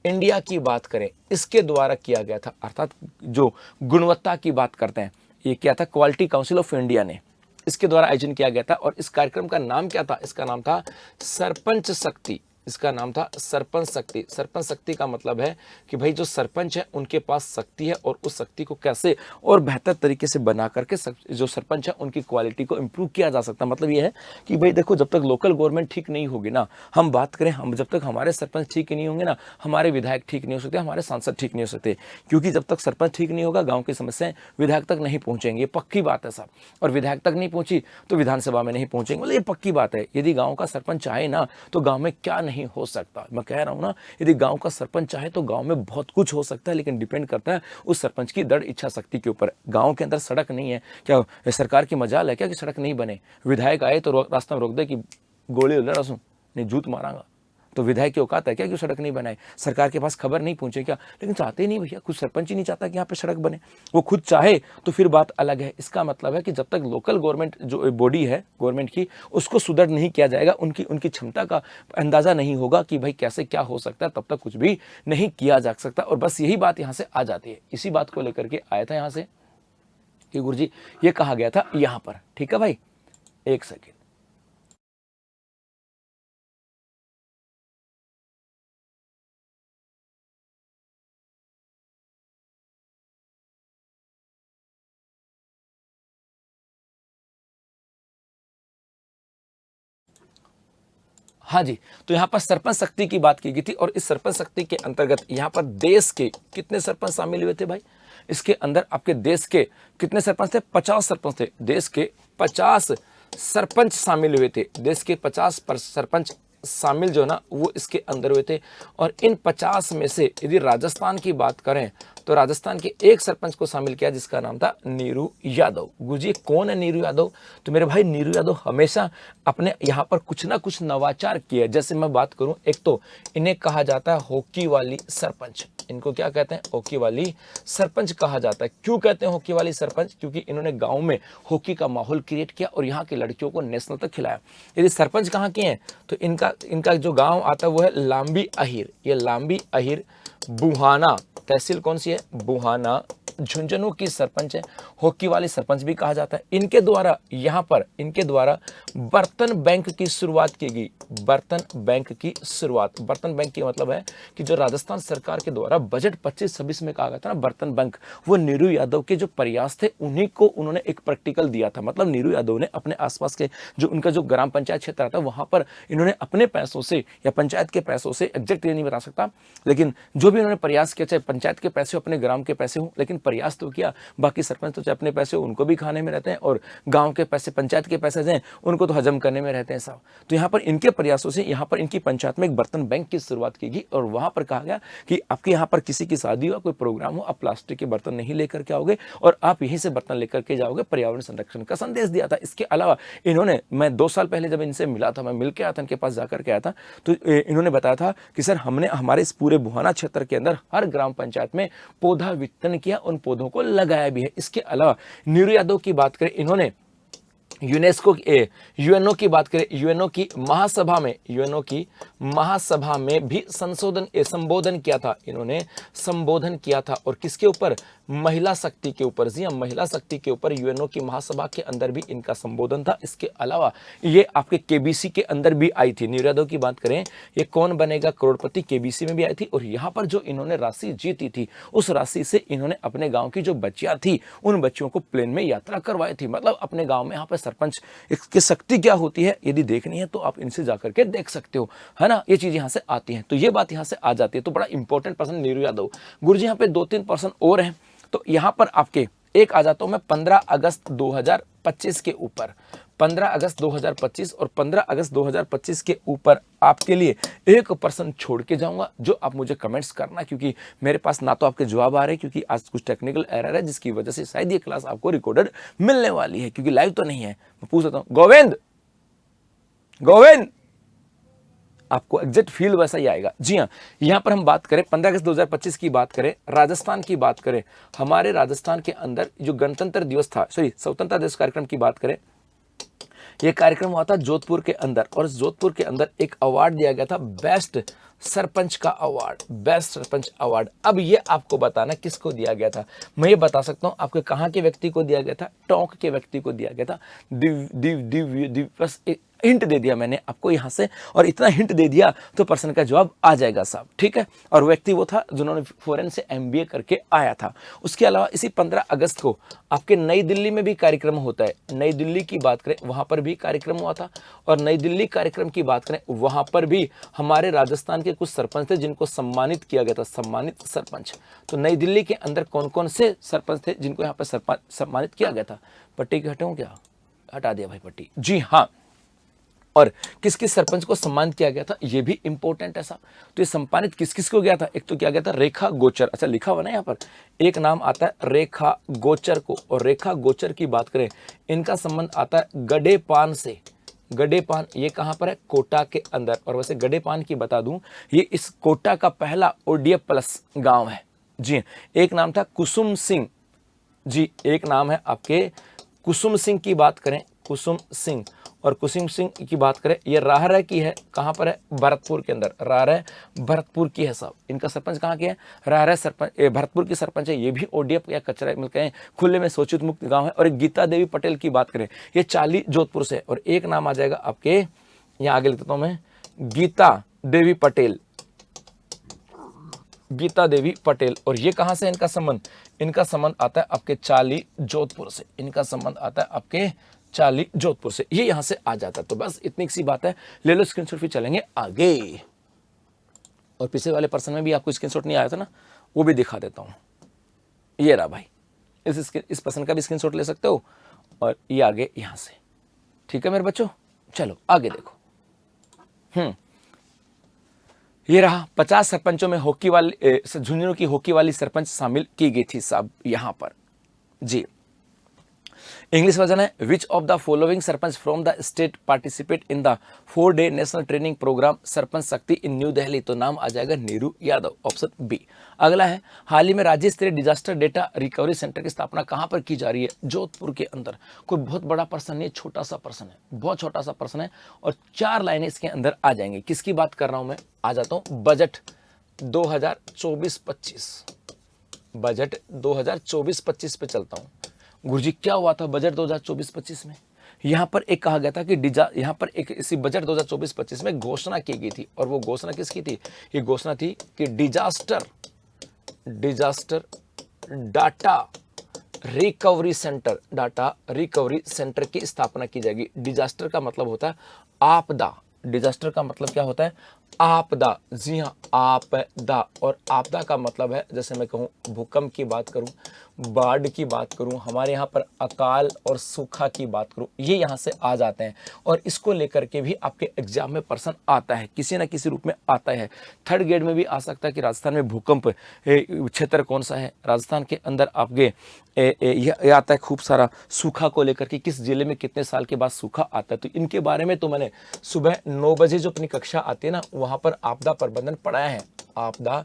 इंडिया की बात करें इसके द्वारा किया गया था। अर्थात जो गुणवत्ता की बात करते हैं ये क्या था? क्वालिटी काउंसिल ऑफ इंडिया ने। इसके द्वारा आयोजन किया गया था और इस कार्यक्रम का नाम क्या था? इसका नाम था सरपंच शक्ति। इसका नाम था सरपंच शक्ति। सरपंच शक्ति का मतलब है कि भाई जो सरपंच है उनके पास शक्ति है और उस शक्ति को कैसे और बेहतर तरीके से बना करके जो सरपंच है उनकी क्वालिटी को इम्प्रूव किया जा सकता है। मतलब ये है कि भाई देखो, जब तक लोकल गवर्नमेंट ठीक नहीं होगी ना, हम बात करें, हम जब तक हमारे सरपंच ठीक नहीं होंगे ना, हमारे विधायक ठीक नहीं हो सकते, हमारे सांसद ठीक नहीं हो सकते, क्योंकि जब तक सरपंच ठीक नहीं होगा गाँव की समस्याएं विधायक तक नहीं पहुंचेंगी। ये पक्की बात है साहब। और विधायक तक नहीं पहुंची तो विधानसभा में नहीं पहुंचेंगे, मतलब ये पक्की बात है। यदि गाँव का सरपंच चाहे ना तो गाँव में क्या नहीं हो सकता। मैं कह रहा हूं ना, यदि गांव का सरपंच चाहे तो गांव में बहुत कुछ हो सकता है, लेकिन डिपेंड करता है उस सरपंच की दृढ़ इच्छा शक्ति के ऊपर। गांव के अंदर सड़क नहीं है, क्या सरकार की मजाल है क्या कि सड़क नहीं बने? विधायक आए तो रास्ता में रोक दे कि गोली रसूं नहीं, जूत मारांगा। तो विधायक की औकात है क्या कि सड़क नहीं बनाए? सरकार के पास खबर नहीं पहुंचे क्या? लेकिन चाहते ही नहीं भैया, खुद सरपंच ही नहीं चाहता कि यहाँ पे सड़क बने। वो खुद चाहे तो फिर बात अलग है। इसका मतलब है कि जब तक लोकल गवर्नमेंट जो बॉडी है गवर्नमेंट की, उसको सुदृढ़ नहीं किया जाएगा, उनकी क्षमता का अंदाजा नहीं होगा कि भाई कैसे क्या हो सकता है, तब तक कुछ भी नहीं किया जा सकता। और बस यही बात यहाँ से आ जाती है। इसी बात को लेकर के आया था यहाँ से कि गुरुजी ये कहा गया था यहाँ पर। ठीक है भाई, एक सेकेंड। हाँ जी, तो यहाँ पर सरपंच शक्ति की बात की गई थी और इस सरपंच शक्ति के अंतर्गत यहाँ पर देश के कितने सरपंच शामिल हुए थे भाई? इसके अंदर आपके देश के कितने सरपंच थे? 50 सरपंच थे। देश के 50 सरपंच शामिल हुए थे। देश के 50 सरपंच शामिल जो ना वो इसके अंदर हुए थे। और इन 50 में से यदि राजस्थान की बात करें तो राजस्थान के एक सरपंच को शामिल किया जिसका नाम था नीरू यादव। गुरुजी कौन है नीरू यादव? तो मेरे भाई नीरू यादव हमेशा अपने यहाँ पर कुछ ना कुछ नवाचार किए। जैसे मैं बात करूं, एक तो इन्हें कहा जाता है हॉकी वाली सरपंच। इनको क्या कहते हैं? हॉकी वाली सरपंच कहा जाता है। क्यों कहते हैं हॉकी वाली सरपंच? क्योंकि इन्होंने गाँव में हॉकी का माहौल क्रिएट किया और यहाँ की लड़कियों को नेशनल तक खिलाया। यदि सरपंच कहाँ के हैं तो इनका जो गाँव आता है वो है लांबी अहिर। ये लांबी अहिर बुहाना तहसील कौन सी है? बुहाना झुंझुनू की सरपंच है। हॉकी वाली सरपंच भी कहा जाता है। इनके द्वारा बर्तन बैंक की शुरुआत की गई। बर्तन बैंक की शुरुआत, बर्तन बैंक की मतलब है कि जो राजस्थान सरकार के द्वारा बजट 25-26 में कहा गया था ना बर्तन बैंक, वो नीरू यादव के जो प्रयास थे उन्हीं को उन्होंने एक प्रैक्टिकल दिया था। मतलब नीरू यादव ने अपने आसपास के जो उनका जो ग्राम पंचायत क्षेत्र आता है वहां पर इन्होंने अपने पैसों से या पंचायत के पैसों से, एग्जैक्ट नहीं बता सकता, लेकिन जो भी उन्होंने प्रयास किया, चाहे पंचायत के पैसे हो अपने ग्राम के पैसे हो, लेकिन प्रयास तो किया। बाकी सरपंच तो चाहे अपने पैसे हो उनको भी खाने में रहते हैं और गांव के पैसे, पंचायत के पैसे हैं उनको तो हजम करने में रहते हैं साहब। तो यहाँ पर इनके प्रयासों से यहाँ पर इनकी पंचायत में एक बर्तन बैंक की शुरुआत की गई और वहां पर कहा गया कि आपके यहाँ पर किसी की शादी हो, कोई प्रोग्राम हो, आप प्लास्टिक के बर्तन नहीं लेकर के आओगे और आप यहीं से बर्तन लेकर के जाओगे। पर्यावरण संरक्षण का संदेश दिया था। इसके अलावा इन्होंने, मैं 2 साल पहले जब इनसे मिला था, मैं मिल के आया था, इनके पास जाकर के आया था, तो इन्होंने बताया था कि सर हमने हमारे इस पूरे बुहाना क्षेत्र के अंदर हर ग्राम पंचायत में पौधा वितरण किया, उन पौधों को लगाया भी है। इसके अलावा नीरू यादव की बात करें, इन्होंने यूनेस्को यूएनओ की बात करें, यूएनओ की महासभा में भी संबोधन किया था। इन्होंने संबोधन किया था और किसके ऊपर? महिला शक्ति के ऊपर। जी हां, महिला शक्ति के ऊपर यूएनओ की महासभा के अंदर भी इनका संबोधन था। इसके अलावा ये आपके केबीसी के अंदर भी आई थी। नीरू यादव की बात करें, ये कौन बनेगा करोड़पति, केबीसी में भी आई थी और यहाँ पर जो इन्होंने राशि जीती थी उस राशि से इन्होंने अपने गाँव की जो बच्चियां थी उन बच्चियों को प्लेन में यात्रा करवाई थी। मतलब अपने गाँव में यहाँ पर सरपंच की शक्ति क्या होती है, यदि देखनी है तो आप इनसे जाकर के देख सकते हो, है ना। ये चीज यहाँ से आती है, तो ये बात यहाँ से आ जाती है। तो बड़ा इंपॉर्टेंट पर्सन नीरू यादव। गुरुजी यहाँ पे 2-3 पर्सन और हैं, तो यहाँ पर आपके एक आ जाता हूं मैं 15 अगस्त 2025 के ऊपर। 15 अगस्त 2025 और 15 अगस्त 2025 के ऊपर आपके लिए एक पर्सन छोड़ के जाऊंगा जो आप मुझे कमेंट्स करना, क्योंकि मेरे पास ना तो आपके जवाब आ रहे क्योंकि आज कुछ टेक्निकल एरर है जिसकी वजह से शायद ये क्लास आपको रिकॉर्डेड मिलने वाली है, क्योंकि लाइव तो नहीं है। मैं पूछ लेता हूं, गोविंद आपको एग्जैक्ट फील वैसा ही आएगा। जी हाँ, यहां पर हम बात करें 15 अगस्त 2025 की बात करें, राजस्थान की बात करें, हमारे राजस्थान के अंदर जो गणतंत्र दिवस था, स्वतंत्रता दिवस कार्यक्रम की बात करें, यह कार्यक्रम हुआ था जोधपुर के अंदर और जोधपुर के अंदर एक अवार्ड दिया गया था बेस्ट सरपंच का अवार्ड, बेस्ट सरपंच अवार्ड। अब ये आपको बताना किसको दिया गया था। मैं ये बता सकता हूँ आपके कहाँ के व्यक्ति को दिया गया था, टोंक के व्यक्ति को दिया गया था। दिव बस हिंट दे दिया मैंने आपको यहाँ से, और इतना हिंट दे दिया तो प्रश्न का जवाब आ जाएगा साहब, ठीक है। और व्यक्ति वो था जिन्होंने फॉरेन से MBA करके आया था। उसके अलावा इसी 15 अगस्त को आपके नई दिल्ली में भी कार्यक्रम होता है। नई दिल्ली की बात करें वहाँ पर भी कार्यक्रम हुआ था, और नई दिल्ली कार्यक्रम की बात करें वहाँ पर भी हमारे राजस्थान के कुछ सरपंच थे जिनको सम्मानित किया गया था, सम्मानित सरपंच। तो नई दिल्ली के अंदर कौन कौन से सरपंच थे जिनको यहाँ पर सम्मानित किया गया था। पट्टी के हटाऊं क्या, हटा दिया भाई पट्टी, जी हाँ। और किस किस सरपंच को सम्मानित किया गया था ये भी इंपॉर्टेंट है साहब। तो ये सम्मानित किस किस को गया था, एक तो क्या गया था रेखा गोचर, अच्छा लिखा हुआ ना यहाँ पर, एक नाम आता है रेखा गोचर को। और रेखा गोचर की बात करें, इनका संबंध आता है गडेपान से। गडेपान ये कहाँ पर है, कोटा के अंदर। और वैसे गडेपान की बता दूं, ये इस कोटा का पहला ODF+ गांव है जी। एक नाम था कुसुम सिंह जी, एक नाम है आपके कुसुम सिंह की बात करें, कुसुम सिंह। और कुसुम सिंह की बात करें, ये राहरा की है, कहाँ पर है, भरतपुर के अंदर। राहरा भरतपुर की है साहब। इनका सरपंच कहाँ के है, राहरा सरपंच भरतपुर की सरपंच है। ये भी ODF या कचरा मिल के खुले में शोषित मुक्त गांव है। और एक गीता देवी पटेल की बात करें, ये चाली जोधपुर से। और एक नाम आ जाएगा आपके, यहाँ आगे लिख देता हूँ मैं, गीता देवी पटेल, गीता देवी पटेल। और ये कहां से इनका संबंध, इनका संबंध आता है आपके चाली जोधपुर से। इनका संबंध आता है आपके चाली जोधपुर से। ये यहां से आ जाता है। तो बस इतनी सी बात है, ले लो स्क्रीनशॉट, फिर चलेंगे आगे। और पिछले वाले पर्सन में भी आपको स्क्रीनशॉट नहीं आया था ना, वो भी दिखा देता हूं। ये रहा भाई, इस पर्सन का भी स्क्रीनशॉट ले सकते हो। और ये आगे यहां से, ठीक है मेरे बच्चों। चलो आगे देखो। ये रहा 50 सरपंचों में हॉकी वाली झुंझुनू की हॉकी वाली सरपंच शामिल की गई थी साहब यहां पर जी। इंग्लिश वर्जन है, which of the following sarpanch from the state participate in the 4-day national training programme Sarpanch Shakti in new Delhi. तो नाम आ जाएगा नीरू यादव, ऑप्शन बी। अगला है, हाल ही में राज्य स्तरीय डिजास्टर डेटा रिकवरी सेंटर की स्थापना कहां पर की जा रही है, जोधपुर के अंदर। कोई बहुत बड़ा प्रश्न नहीं, छोटा सा प्रश्न है, बहुत छोटा सा प्रश्न है। और 4 लाइनें इसके अंदर आ जाएंगी। किसकी बात कर रहा हूं मैं, आ जाता हूं बजट 2024-25, बजट 2024-25 पे चलता हूं। गुरुजी क्या हुआ था बजट 2024-25 में, यहां पर एक कहा गया था कि यहां पर एक इसी बजट 2024-25 में घोषणा की गई थी। और वो घोषणा किसकी थी, ये घोषणा थी कि disaster data recovery centre, data recovery centre की स्थापना की जाएगी। डिजास्टर का मतलब होता है आपदा, डिजास्टर का मतलब क्या होता है, आपदा। जी हाँ, आपदा। और आपदा का मतलब है, जैसे मैं कहूँ भूकंप की बात करूँ, बाढ़ की बात करूँ, हमारे यहाँ पर अकाल और सूखा की बात करूँ, ये यहाँ से आ जाते हैं। और इसको लेकर के भी आपके एग्जाम में प्रश्न आता है, किसी ना किसी रूप में आता है। 3rd ग्रेड में भी आ सकता है कि राजस्थान में भूकंप क्षेत्र कौन सा है। राजस्थान के अंदर आपके यह आता है खूब सारा सूखा को लेकर के, किस जिले में कितने साल के बाद सूखा आता है। तो इनके बारे में तो मैंने सुबह 9 बजे जो अपनी कक्षा आती है ना, वहाँ पर आपदा प्रबंधन पढ़ाया है। आपदा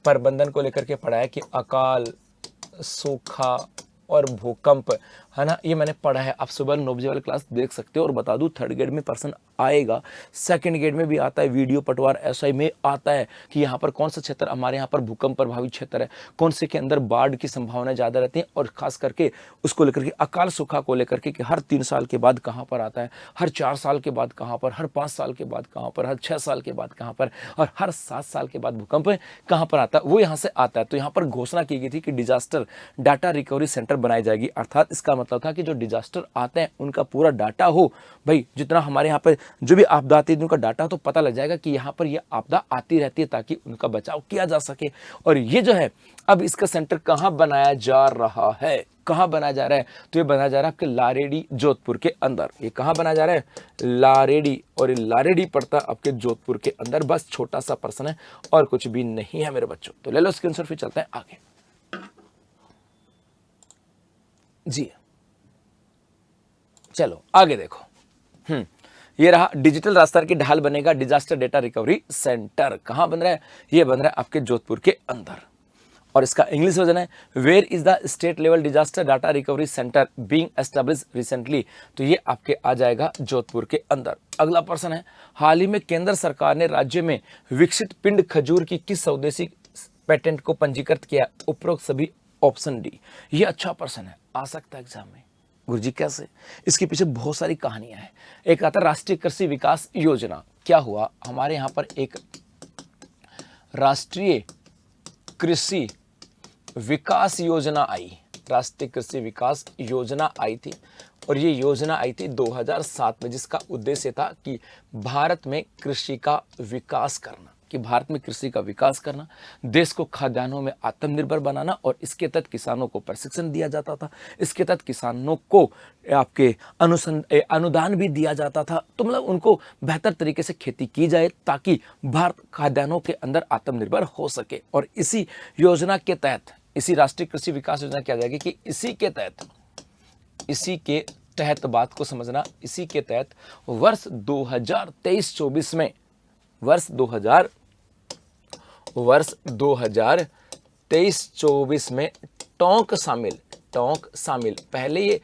प्रबंधन को लेकर के पढ़ाया कि अकाल, सूखा और भूकंप, है ना, ये मैंने पढ़ा है। आप सुबह 9 बजे वाली क्लास देख सकते हो। और बता दूं 3rd ग्रेड में प्रश्न आएगा, 2nd ग्रेड में भी आता है, वीडियो पटवार SI में आता है कि यहाँ पर कौन सा क्षेत्र हमारे यहाँ पर भूकंप प्रभावित क्षेत्र है, कौन से के अंदर बाढ़ की संभावना ज़्यादा रहती है। और खास करके उसको लेकर के अकाल सूखा को लेकर के कि हर 3 साल के बाद कहाँ पर आता है, हर 4 साल के बाद कहाँ पर, हर 5 साल के बाद कहाँ पर, हर 6 साल के बाद कहाँ पर, और हर 7 साल के बाद भूकंप कहाँ पर आता है, वो यहाँ से आता है। तो यहाँ पर घोषणा की गई थी कि डिजास्टर डाटा रिकवरी सेंटर बनाई जाएगी। अर्थात इसका मतलब था कि जो डिजास्टर आते हैं उनका पूरा डाटा हो। भाई जितना हमारे यहाँ पर जो भी आपदा आती है उनका डाटा तो पता लग जाएगा कि यहाँ पर ये आपदा आती रहती है, ताकि उनका बचाव किया जा सके। और ये जो है, अब इसका सेंटर कहाँ बनाया जा रहा है, कहाँ बनाया जा रहा है, तो ये बनाया जा रहा है आपके लारेडी जोधपुर के अंदर। ये कहाँ बनाया जा रहा है, लारेडी। और ये लारेडी पड़ता है आपके जोधपुर के अंदर। बस छोटा सा प्रश्न है और कुछ भी नहीं है मेरे बच्चों। तो ले लो स्क्रीनशॉट, फिर चलते हैं आगे जी। चलो आगे देखो। ये रहा, डिजिटल राजस्थान की ढाल बनेगा डिजास्टर डेटा रिकवरी सेंटर। कहां बन रहा है, ये बन रहा है आपके जोधपुर के अंदर। और इसका इंग्लिश वर्जन है where is the state level disaster data recovery centre being establish recently. तो ये आपके आ जाएगा जोधपुर के अंदर। अगला प्रश्न है हाल ही में केंद्र सरकार ने राज्य में विकसित पिंड खजूर की किस स्वदेशी पेटेंट को पंजीकृत किया? उपरोक्त सभी ऑप्शन डी। ये अच्छा प्रश्न है, आ सकता है एग्जाम में। गुरुजी कैसे? इसके पीछे बहुत सारी कहानियां हैं। एक आता राष्ट्रीय कृषि विकास योजना। क्या हुआ हमारे यहाँ पर एक राष्ट्रीय कृषि विकास योजना आई, राष्ट्रीय कृषि विकास योजना आई थी और ये योजना आई थी 2007 में, जिसका उद्देश्य था कि भारत में कृषि का विकास करना, कि भारत में कृषि का विकास करना, देश को खाद्यान्नों में आत्मनिर्भर बनाना और इसके तहत किसानों को प्रशिक्षण दिया जाता था, इसके तहत किसानों को आपके अनुदान भी दिया जाता था। तो मतलब उनको बेहतर तरीके से खेती की जाए ताकि भारत खाद्यान्नों के अंदर आत्मनिर्भर हो सके। और इसी योजना के तहत, इसी राष्ट्रीय कृषि विकास योजना क्या जाएगी कि इसी के तहत बात को समझना, इसी के तहत वर्ष 2023-24 में वर्ष 2023-24 में टोंक शामिल। पहले ये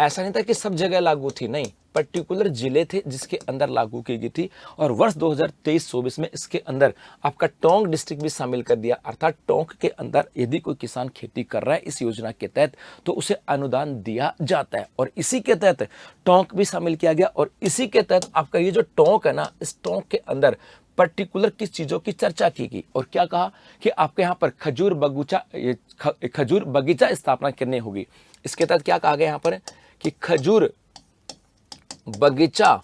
ऐसा नहीं था कि सब जगह लागू थी, नहीं, पर्टिकुलर जिले थे जिसके अंदर लागू की गई थी। और वर्ष 2023-24 में इसके अंदर आपका टोंक डिस्ट्रिक्ट भी शामिल कर दिया। अर्थात टोंक के अंदर यदि कोई किसान खेती कर रहा है इस योजना के तहत तो उसे अनुदान दिया जाता है। और इसी के तहत टोंक भी शामिल किया गया। और इसी के तहत आपका ये जो टोंक है ना, इस टोंक के अंदर पर्टिकुलर किस चीज़ों की चर्चा की गई और क्या कहा कि आपके यहाँ पर खजूर बगीचा स्थापना करनी होगी। इसके तहत क्या कहा गया यहाँ पर कि खजूर बगीचा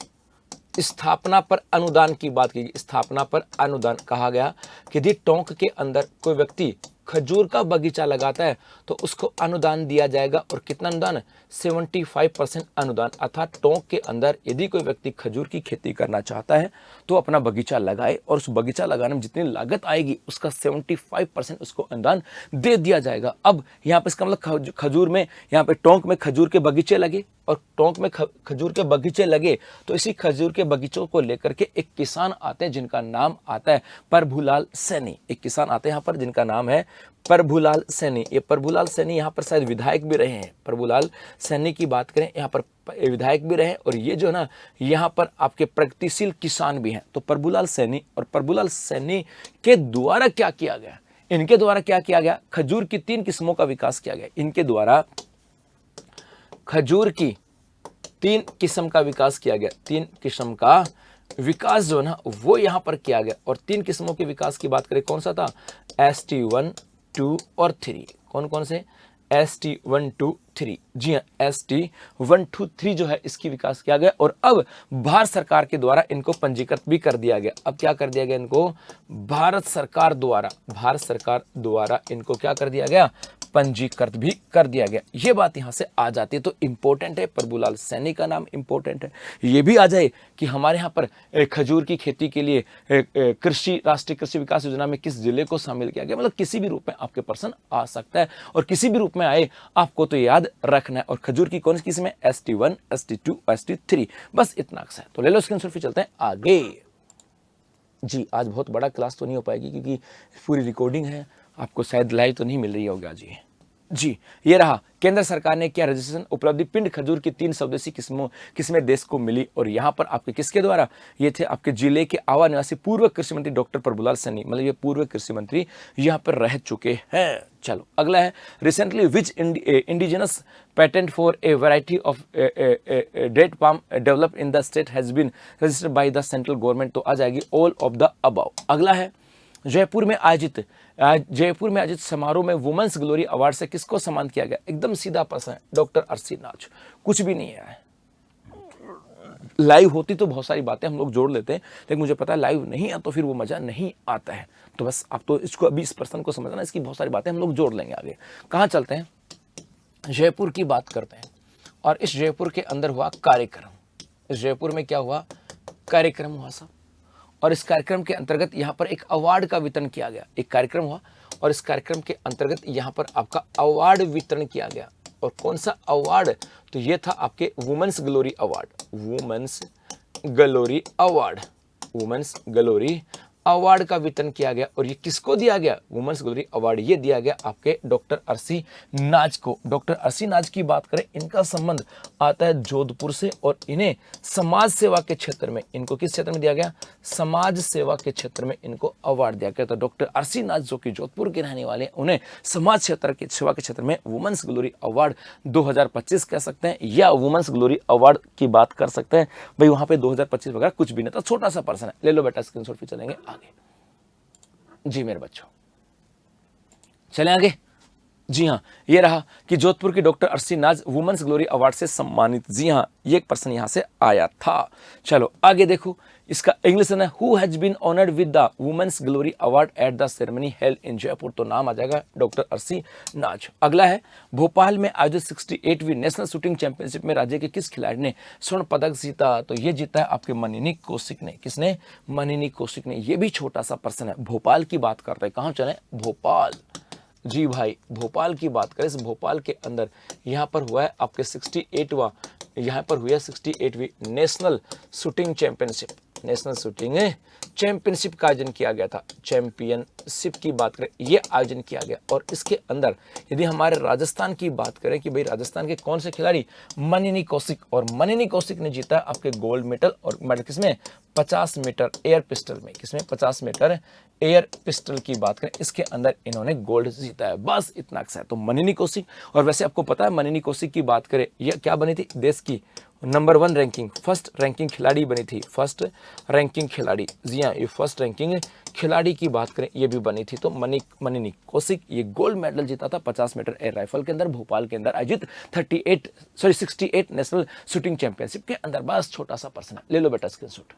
स्थापना पर अनुदान की बात की गई। स्थापना पर अनुदान कहा गया कि यदि टोंक के अंदर कोई व्यक्ति खजूर का बगीचा लगाता है तो उसको अनुदान दिया जाएगा। और कितना अनुदान? 75% अनुदान। अर्थात टोंक के अंदर यदि कोई व्यक्ति खजूर की खेती करना चाहता है तो अपना बगीचा लगाए और उस बगीचा लगाने में जितनी लागत आएगी उसका 75% उसको अनुदान दे दिया जाएगा। अब यहाँ पे इसका मतलब खजूर में, यहाँ पे टोंक में खजूर के बगीचे लगे और टोंक में खजूर के बगीचे लगे तो इसी खजूर के बगीचों को लेकर के एक किसान आते हैं जिनका नाम आता है प्रभुलाल सैनी। एक किसान आते हैं यहाँ पर जिनका नाम है प्रभुलाल सैनी। ये प्रभुलाल सैनी यहाँ पर शायद विधायक भी रहे हैं। प्रभुलाल सैनी की बात करें यहाँ पर विधायक भी रहे और ये जो ना यहाँ पर आपके प्रगतिशील किसान भी हैं। तो प्रभुलाल सैनी और प्रभुलाल सैनी के द्वारा क्या किया गया? इनके द्वारा क्या किया गया? खजूर की 3 किस्मों का विकास किया गया। इनके द्वारा खजूर की 3 किस्म का विकास किया गया। 3 किस्म का विकास जो ना वो यहाँ पर किया गया। और 3 किस्मों के विकास की बात करें कौन सा था? ST1, 2 और 3। कौन कौन से? ST1, 2, 3। जी हाँ, ST1, 2, 3 जो है इसकी विकास किया गया। और अब भारत सरकार के द्वारा इनको पंजीकृत भी कर दिया गया। अब क्या कर दिया गया इनको? भारत सरकार द्वारा इनको क्या कर दिया गया? पंजीकृत भी कर दिया गया। ये बात यहाँ से आ जाती है तो इंपॉर्टेंट है, प्रभुलाल सैनी का नाम इंपॉर्टेंट है। ये भी आ जाए कि हमारे यहाँ पर खजूर की खेती के लिए राष्ट्रीय कृषि विकास योजना में किस जिले को शामिल किया गया। मतलब किसी भी रूप में आपके प्रश्न आ सकता है और किसी भी रूप में आए आपको तो याद रखना है। और खजूर की कौन सी किस्म है? ST1, ST2, ST3। बस इतना अक्सर है। तो ले लो स्क्रीनशॉट, फिर चलते हैं आगे। जी आज बहुत बड़ा क्लास तो नहीं हो पाएगी क्योंकि पूरी रिकॉर्डिंग है, आपको शायद लाइव तो नहीं मिल रही होगा। जी ये रहा केंद्र सरकार ने किया रजिस्ट्रेशन उपलब्धि पिंड खजूर की 3 स्वदेशी किस्में देश को मिली। और यहाँ पर आपके किसके द्वारा? ये थे आपके जिले के आवा निवासी पूर्व कृषि मंत्री डॉक्टर प्रभुलाल सैनी। मतलब ये पूर्व कृषि मंत्री यहाँ पर रह चुके हैं। चलो अगला है recently which indigenous patent for a variety of date palm developed in the state has been registered by the central government. तो आ जाएगी ऑल ऑफ द अबव। अगला है जयपुर में आयोजित समारोह में वुमेन्स ग्लोरी अवार्ड से किसको सम्मानित किया गया? एकदम सीधा प्रश्न है, डॉक्टर अर्शी नाच। कुछ भी नहीं है। लाइव होती तो बहुत सारी बातें हम लोग जोड़ लेते हैं, लेकिन मुझे पता है लाइव नहीं है तो फिर वो मजा नहीं आता है। तो बस आप तो इसको अभी इस प्रश्न को समझना, इसकी बहुत सारी बातें हम लोग जोड़ लेंगे आगे। कहाँ चलते हैं? जयपुर की बात करते हैं। और इस जयपुर के अंदर हुआ कार्यक्रम। इस जयपुर में क्या हुआ? कार्यक्रम हुआ सब। और इस कार्यक्रम के अंतर्गत यहाँ पर एक अवार्ड का वितरण किया गया। एक कार्यक्रम हुआ और इस कार्यक्रम के अंतर्गत यहाँ पर आपका अवार्ड वितरण किया गया। और कौन सा अवार्ड? तो ये था आपके women's glory award. Women's glory award का वितरण किया गया और ये किसको दिया गया? वुमेन्स ग्लोरी अवार्ड ये दिया गया आपके डॉक्टर अर्शी नाज को। डॉक्टर अर्शी नाज की बात करें, इनका संबंध आता है जोधपुर से और इन्हें समाज सेवा के क्षेत्र में, इनको किस क्षेत्र में दिया गया? समाज सेवा के क्षेत्र में इनको अवार्ड दिया गया। तो डॉक्टर अर्शी नाज जो कि जोधपुर के रहने वाले हैं, उन्हें समाज क्षेत्र के सेवा के क्षेत्र में वुमेन्स ग्लोरी अवार्ड 2025 कह सकते हैं या वुमेन्स ग्लोरी अवार्ड की बात कर सकते हैं। भाई वहां पे 2025 वगैरह कुछ भी नहीं था, छोटा सा पर्सन है। ले लो बेटा स्क्रीनशॉट पे, चलेंगे आगे। जी मेरे बच्चों, चलें आगे। जी हाँ, ये रहा कि जोधपुर की डॉक्टर अर्शी नाज वुमेन्स ग्लोरी अवार्ड से सम्मानित। जी हाँ, ये एक पर्सन यहां से आया था। चलो आगे देखो, इसका इंग्लिश है who has been honoured with the women's glory award at the ceremony held in Jaipur. तो नाम आ जाएगा डॉक्टर अर्शी नाज। अगला है भोपाल में आयोजित 68वीं नेशनल शूटिंग चैंपियनशिप में राज्य के किस खिलाड़ी ने स्वर्ण पदक जीता? तो ये जीता है आपके मनिनी कौशिक ने। किसने? मनिनी कौशिक ने। ये भी छोटा सा पर्सन है। भोपाल की बात करते हैं, कहां चले? भोपाल। जी भाई, भोपाल की बात करें, इस भोपाल के अंदर यहाँ पर हुआ है आपके 68वां, यहाँ पर हुआ 68वीं national shooting championship. National shooting championship का आयोजन किया गया था। चैंपियनशिप की बात करें, ये आयोजन किया गया और इसके अंदर यदि हमारे राजस्थान की बात करें कि भाई राजस्थान के कौन से खिलाड़ी? मनिनी कौशिक। और मनिनी कौशिक ने जीता आपके गोल्ड मेडल और मेडल किसमें? 50 मीटर एयर पिस्टल में। किसमें? 50 मीटर एयर पिस्टल की बात करें, इसके अंदर इन्होंने गोल्ड जीता है। बस इतना अक्सर है। तो मनिनी कौशिक, और वैसे आपको पता है मनिनी कौशिक की बात करें, यह क्या बनी थी? देश की नंबर 1 रैंकिंग, फर्स्ट रैंकिंग खिलाड़ी बनी थी। फर्स्ट रैंकिंग खिलाड़ी, जी हाँ, ये फर्स्ट रैंकिंग खिलाड़ी की बात करें ये भी बनी थी। तो मनिनी कौशिक ये गोल्ड मेडल जीता था 50 मीटर एयर राइफल के अंदर भोपाल के अंदर आयोजित 68 नेशनल शूटिंग चैंपियनशिप के अंदर। बस छोटा सा पर्सन है। ले लो बेटा स्क्रीनशॉट।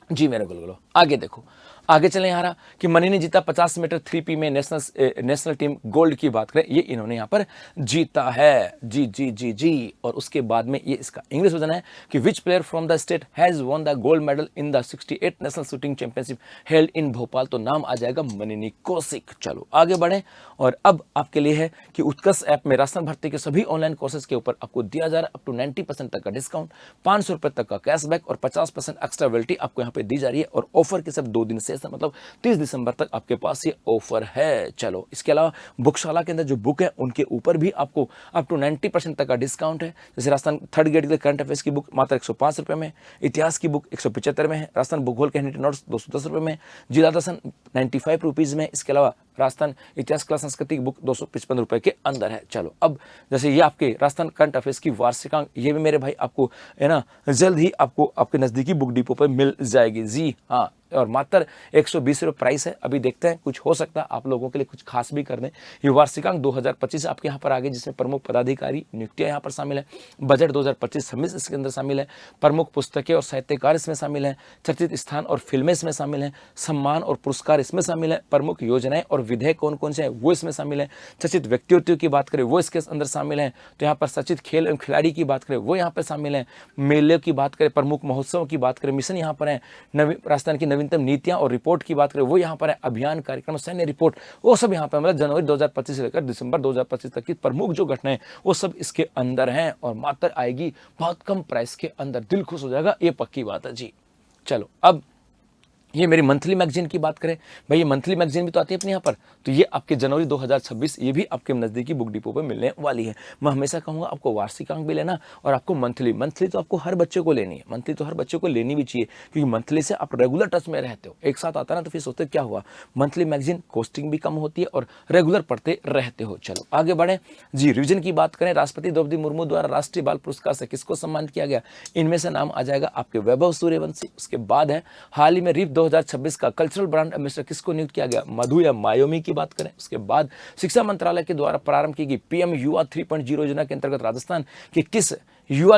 जी मेरे गुलगुलो, आगे देखो, आगे चले। यहाँ रहा कि मनी ने जीता 50 मीटर 3P में नेशनल टीम गोल्ड की बात करें, ये इन्होंने यहाँ पर जीता है। जी जी जी जी। और उसके बाद में ये इसका इंग्लिश वर्जन है कि विच player from the state has won the gold medal in the 68 national shooting championship held in Bhopal. तो नाम आ जाएगा मनिनी कौशिक। चलो आगे बढ़े और अब आपके लिए है कि उत्कर्ष ऐप में राजस्थान भर्ती के सभी ऑनलाइन कोर्सेज के ऊपर आपको दिया जा रहा है अप टू 90% तक का डिस्काउंट, 500 रुपए तक का कैशबैक और 50% एक्स्ट्रा वैलिडिटी आपको यहाँ पे दी जा रही है। और ऑफर के सिर्फ 2 दिन से, मतलब 30 दिसंबर तक आपके पास ये ऑफर है। चलो इसके अलावा बुकशाला के अंदर जो बुक है उनके ऊपर भी आपको अप टू 90% तक का डिस्काउंट है। जैसे राजस्थान थर्ड ग्रेड के लिए करंट अफेयर्स की बुक मात्र 105 रुपए में, इतिहास की बुक 175 में है, राजस्थान भूगोल के हैंडी नोट्स 210 रुपए में, जिला दर्शन 95 रुपीज में। इसके अलावा राजस्थान इतिहास कला संस्कृति की बुक 255 रुपए के अंदर है। चलो अब जैसे ये आपके राजस्थान करंट अफेयर्स की वार्षिकांक, ये भी मेरे भाई आपको है ना जल्द ही आपको आपके नजदीकी बुक डिपो पर मिल जाएगी। जी हाँ, और मात्र 120 रुपये प्राइस है। अभी देखते हैं कुछ हो सकता है आप लोगों के लिए कुछ खास भी कर दें। ये वार्षिकांक 2025 आपके यहाँ पर आ गए, जिसमें प्रमुख पदाधिकारी नियुक्तियां यहाँ पर शामिल है, बजट 2025-26 इसके अंदर शामिल है, प्रमुख पुस्तकें और साहित्यकार इसमें शामिल हैं, चर्चित स्थान और फिल्में इसमें शामिल हैं, सम्मान और पुरस्कार इसमें शामिल है, प्रमुख योजनाएं और विधेयक कौन कौन से हैं वो इसमें शामिल है, चर्चित व्यक्तित्व की बात करें वो इसके अंदर शामिल है। तो यहाँ पर चर्चित खेल एवं खिलाड़ी की बात करें वो यहाँ पर शामिल है, मेले की बात करें, प्रमुख महोत्सव की बात करें, मिशन यहाँ पर है, राजस्थान की नवीनतम नीतियां और रिपोर्ट की बात करें वो यहाँ पर है, अभियान कार्यक्रम सैन्य रिपोर्ट वो सब यहाँ पर, मतलब जनवरी 2025 से लेकर दिसंबर 2025 तक की प्रमुख जो घटनाएं वो सब इसके अंदर हैं। और मात्र आएगी बहुत कम प्राइस के अंदर, दिल खुश हो जाएगा, ये पक्की बात है जी। चलो अब ये मेरी मंथली मैगजीन की बात करें, भाई ये मंथली मैगजीन भी तो आती है अपने यहाँ पर, तो ये आपके जनवरी 2026 ये भी आपके नज़दीकी बुक डिपो पे मिलने वाली है। मैं हमेशा कहूँगा आपको वार्षिकांक भी लेना और आपको मंथली तो आपको हर बच्चे को लेनी है, मंथली तो हर बच्चे को लेनी भी चाहिए, क्योंकि मंथली से आप रेगुलर टच में रहते हो, एक साथ आता ना तो फिर सोचते क्या हुआ, मंथली मैगजीन कॉस्टिंग भी कम होती है और रेगुलर पढ़ते रहते हो। चलो आगे बढ़े जी। रिविजन की बात करें, राष्ट्रपति द्रौपदी मुर्मू द्वारा राष्ट्रीय बाल पुरस्कार से किसको सम्मानित किया गया? इनमें से नाम आ जाएगा आपके वैभव सूर्यवंशी। उसके बाद है हाल ही में RIF 2026 का कल्चरल ब्रांड एम्बेसडर किसको नियुक्त किया गया? मधु या मायोमी की बात करें। उसके बाद शिक्षा मंत्रालय के द्वारा प्रारंभ की गई PM युवा 3.0 योजना के अंतर्गत राजस्थान के किस युवा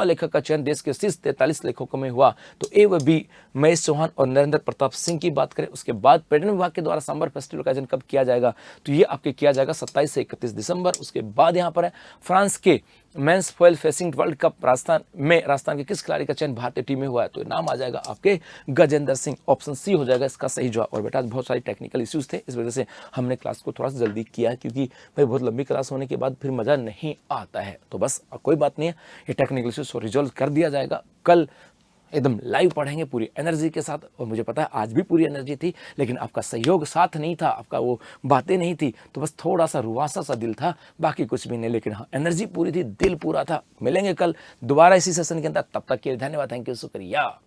लेखक का चयन देश के शीर्ष 43 लेखकों में हुआ? तो A व B महेश चौहान और नरेंद्र प्रताप सिंह की बात करें। उसके बाद पर्यटन विभाग के द्वारा सांबर फेस्टिवल का आयोजन कब किया जाएगा? तो ये आपके किया जाएगा 27 से 31 दिसंबर। उसके बाद यहाँ पर है फ्रांस के men's foil fencing world cup Rajasthan के किस खिलाड़ी का चयन भारतीय टीम में हुआ है? तो नाम आ जाएगा आपके गजेंद्र सिंह। ऑप्शन C हो जाएगा इसका सही जवाब। और बेटा बहुत सारी टेक्निकल इश्यूज थे, इस वजह से हमने क्लास को थोड़ा सा जल्दी किया है, क्योंकि भाई बहुत लंबी क्लास होने के बाद फिर मजा नहीं आता है। तो बस कोई बात नहीं है, ये टेक्निकल इश्यूज रिजॉल्व कर दिया जाएगा। कल एकदम लाइव पढ़ेंगे पूरी एनर्जी के साथ। और मुझे पता है आज भी पूरी एनर्जी थी, लेकिन आपका सहयोग साथ नहीं था, आपका वो बातें नहीं थी, तो बस थोड़ा सा रुआसा सा दिल था, बाकी कुछ भी नहीं। लेकिन हाँ, एनर्जी पूरी थी, दिल पूरा था। मिलेंगे कल दोबारा इसी सेशन के अंदर, तब तक के लिए धन्यवाद, थैंक यू, शुक्रिया।